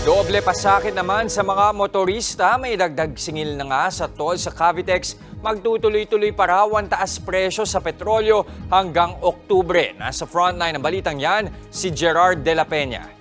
Doble pasakit naman sa mga motorista, may dagdag singil na nga sa toll sa Cavitex. Magtutuloy-tuloy pa raw ang taas presyo sa petrolyo hanggang Oktubre. Nasa frontline ng balitang yan, si Gerard de la Peña.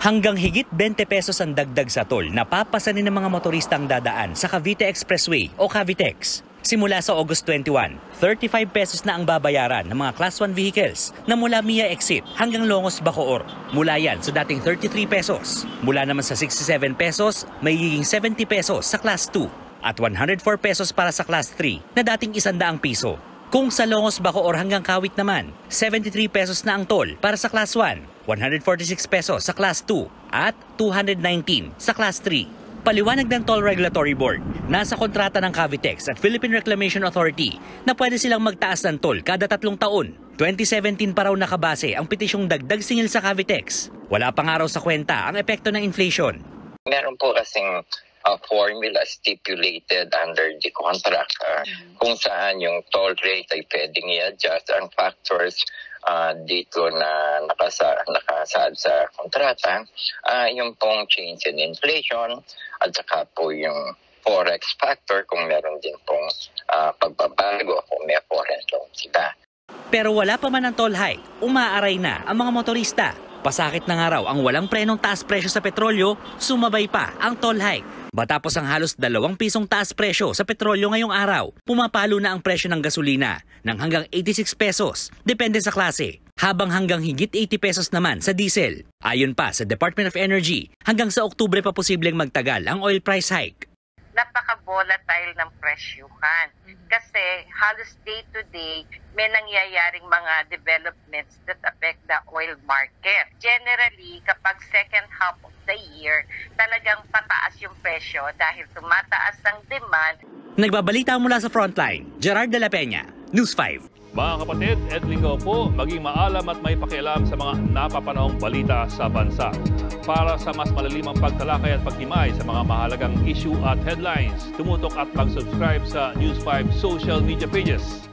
Hanggang higit 20 pesos ang dagdag sa toll na papasanin ng mga motorista ang dadaan sa Cavite Expressway o Cavitex. Simula sa August 21, 35 pesos na ang babayaran ng mga Class 1 vehicles na mula Mia Exit hanggang Longos Bacoor. Mula yan sa dating 33 pesos. Mula naman sa 67 pesos, magiging 70 pesos sa Class 2 at 104 pesos para sa Class 3 na dating 100 piso. Kung sa Longos Bacoor hanggang Kawit naman, 73 pesos na ang toll para sa Class 1, 146 pesos sa Class 2 at 219 sa Class 3. Paliwanag ng Toll Regulatory Board, nasa kontrata ng Cavitex at Philippine Reclamation Authority na pwede silang magtaas ng toll kada 3 taon. 2017 pa raw nakabase ang petisyong dagdag singil sa Cavitex. Wala pa nga raw sa kwenta ang epekto ng inflation. Meron po kasing formula stipulated under the contract kung saan yung toll rate ay pwedeng i-adjust. Ang factors dito na nakasaad sa kontrata, yung pong change in inflation at saka po yung forex factor kung meron din pong pagbabago kung may foreign loan sila. Pero wala pa man ang toll hike, umaaray na ang mga motorista. Pasakit na nga raw ang walang prenong taas presyo sa petrolyo, sumabay pa ang toll hike. Matapos ang halos 2 pisong taas presyo sa petrolyo ngayong araw, pumapalo na ang presyo ng gasolina ng hanggang 86 pesos, depende sa klase, habang hanggang higit 80 pesos naman sa diesel. Ayon pa sa Department of Energy, hanggang sa Oktubre pa posibleng magtagal ang oil price hike. Napaka-volatile ng presyuhan kasi halos day-to-day may nangyayaring mga developments that affect the oil market. Generally, kapag second half of the year, talagang pataas yung presyo dahil tumataas ang demand. Nagbabalita mula sa Frontline, Gerard de la Peña, News 5. Mga kapatid, Ed Lingaw po, maging maalam at may pakialam sa mga napapanahong balita sa bansa. Para sa mas malalimang pagtalakay at pagtimay sa mga mahalagang issue at headlines, tumutok at mag-subscribe sa News 5 social media pages.